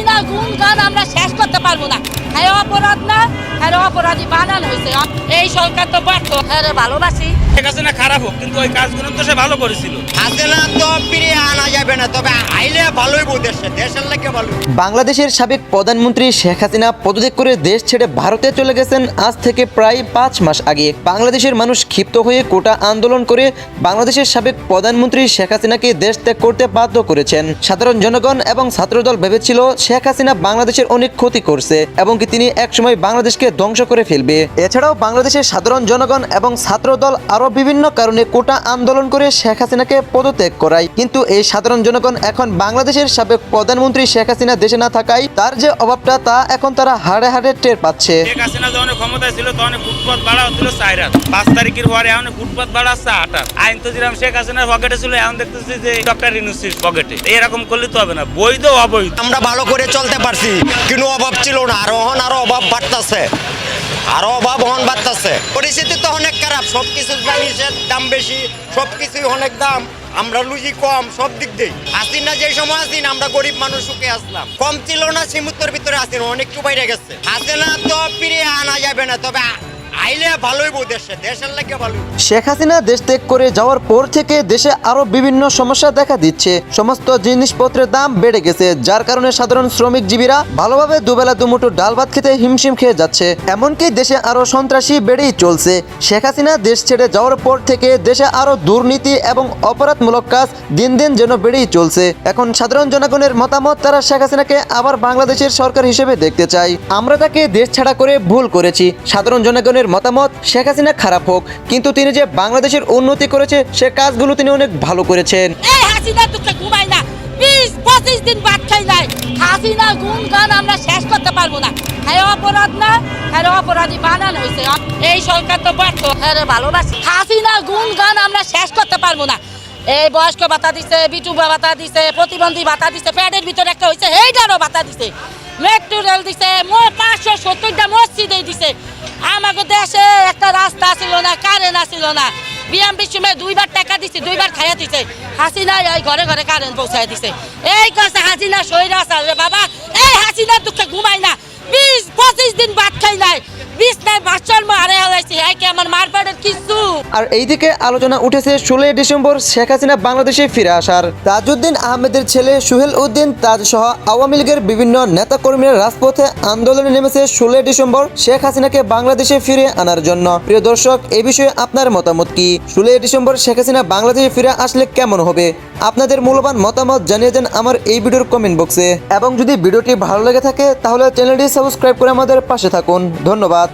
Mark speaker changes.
Speaker 1: হাসিনা গুণগান আমরা শেষ করতে পারবো না। হ্যাঁ অপরাধ না, হ্যাঁ অপরাধী বানানো হয়েছে। এই সরকার তো ব্যর্থ। হ্যাঁ ভালোবাসি,
Speaker 2: ঠিক আছে না খারাপ হোক, কিন্তু ওই কাজগুলো তো সে ভালো করেছিল।
Speaker 3: হাসিনা তো ফিরিয়ে আনা যাবে না, তবে আইলে ভালোই দেশের লেগে ভালো।
Speaker 4: বাংলাদেশের সাবেক প্রধানমন্ত্রী শেখ হাসিনা পদত্যাগ করে দেশ ছেড়ে ভারতে চলে গেছেন আজ থেকে প্রায় 5 মাস আগে। বাংলাদেশের মানুষ ক্ষিপ্ত হয়ে কোটা আন্দোলন করে বাংলাদেশের সাবেক প্রধানমন্ত্রী শেখ হাসিনাকে দেশ ত্যাগ করতে বাধ্য করেছেন। সাধারণ জনগণ এবং ছাত্রদল ভেবেছিল শেখ হাসিনা বাংলাদেশের অনেক ক্ষতি করছে এবং কি তিনি একসময় বাংলাদেশকে ধ্বংস করে ফেলবে। এছাড়াও বাংলাদেশের সাধারণ জনগণ এবং ছাত্রদল আরো বিভিন্ন কারণে কোটা আন্দোলন করে শেখ হাসিনাকে পদত্যাগ করায়। কিন্তু এই সাধারণ জনগণ এখন বাংলাদেশের সাবেক প্রধানমন্ত্রী শেখ হাসিনা দেশে না থাকায় তার যে অভাবটা তা এখন তারা হাড়ে হাড়ে টের পাচ্ছে।
Speaker 2: শেখ হাসিনা যখন ক্ষমতায় ছিল তখন ফুটপাত ভাড়া হচ্ছিল 4 রাত, 5 তারিখের পরে এখন ফুটপাত ভাড়া 8 রাত। আইন তো যেরকম শেখ হাসিনার পকেটে ছিল, এখন দেখতেছি যে ডক্টর ইউনূসের পকেটে। এরকম করলে তো হবে না, বৈধ অবৈধ।
Speaker 3: আমরা ভালো করে চলতে পারছি, কিন্তু অভাব ছিল না, আরো অভাব বাড়তেছে, আরো অভাব বাড়তেছে। পরিস্থিতি তো অনেক খারাপ, সবকিছু জিনিসের দাম বেশি, সবকিছুই অনেক দাম, আমরা লুজি কম সব দিক দিয়ে। হাসিনা যে সময় আসিন আমরা গরিব মানুষ সুখে আসলাম, কম ছিল না, সীমিতর ভিতরে আসিন, অনেকটু বাইরে গেছে। হাসিনা তো ফিরিয়ে আনা যাবে না, তবে আইলে ভালোই দেশের লেগে ভালো।
Speaker 4: শেখ হাসিনা দেশ ত্যাগ করে যাওয়ার পর থেকে দেশে আরো বিভিন্ন সমস্যা দেখা দিচ্ছে। সমস্ত জিনিসপত্রের দাম বেড়ে গেছে, যার কারণে সাধারণ শ্রমিকজীবীরা ভালোভাবে দুবেলা দুমুঠো ডাল ভাত খেতে হিমশিম খেয়ে যাচ্ছে। এমনকি দেশে আরো সন্ত্রাসী বেড়েই চলছে। শেখ হাসিনা দেশ ছেড়ে যাওয়ার পর থেকে দেশে আরো দুর্নীতি এবং অপরাধমূলক কাজ দিন দিন যেন বেড়েই চলছে। এখন সাধারণ জনগণের মতামত, তারা শেখ হাসিনাকে আবার বাংলাদেশের সরকার হিসেবে দেখতে চায়। আমরা তাকে দেশ ছাড়া করে ভুল করেছি। সাধারণ জনগণের মতামত, শেখ হাসিনা খারাপ হোক, কিন্তু তিনি যে বাংলাদেশের উন্নতি করেছে সে কাজগুলো তিনি অনেক ভালো করেছেন।
Speaker 1: এই হাসিনা তোকে ঘুমাই না, 20-25 দিন ভাত খাই নাই। হাসিনা গুণগান আমরা শেষ করতে পারবো না। হ্যাঁ অপরাধ না, হ্যাঁ অপরাধী বানানো হয়েছে। এই সরকার তো ব্যর্থ। হ্যাঁ ভালোবাসি, হাসিনা গুণগান আমরা শেষ করতে পারবো না। এই বয়স্ক ভাতা দিছে, বিটুবা ভাতা দিছে, প্রতিবন্ধী ভাতা দিছে, প্যাডের ভিতরে একটা হয়েছে এইটারও ভাতা দিছে, মেট্রো রেল দিছে, 570টা মসজিদে দিছে। আমাকে দেশে একটা রাস্তা ছিল না, কারেন্ট আসিল না। বিএমপির সময় 2বার টাকা দিছে, 2বার খাইয়া দিছে। হাসিনা এই ঘরে ঘরে কারেন্ট পৌঁছায় দিছে। এই কাছে হাসিনা সইরা আছে বাবা। এই হাসিনা তোকে ঘুমাই না, 20-25 দিন ভাত খাই নাই, বিছনায় বাচ্চার মারে হলাইছি। হ্যাঁ কি আমার মারপাড়ের কিছু।
Speaker 4: আর এইদিকে আলোচনা উঠেছে 16 ডিসেম্বর শেখ হাসিনা বাংলাদেশে ফিরে আসার। তাজউদ্দিন আহমেদের ছেলে সুহেল উদ্দিন তাজ সহ আওয়ামী লীগের বিভিন্ন নেতাকর্মীরা রাজপথে আন্দোলনে নেমেছে 16 ডিসেম্বর শেখ হাসিনাকে বাংলাদেশে ফিরে আনার জন্য। প্রিয় দর্শক, এই বিষয়ে আপনার মতামত কি? 16 ডিসেম্বর শেখ হাসিনা বাংলাদেশে ফিরে আসলে কেমন হবে? আপনাদের মূল্যবান মতামত জানিয়ে দেন আমার এই ভিডিওর কমেন্ট বক্সে। এবং যদি ভিডিওটি ভালো লেগে থাকে তাহলে চ্যানেলটি সাবস্ক্রাইব করে আমাদের পাশে থাকুন। ধন্যবাদ।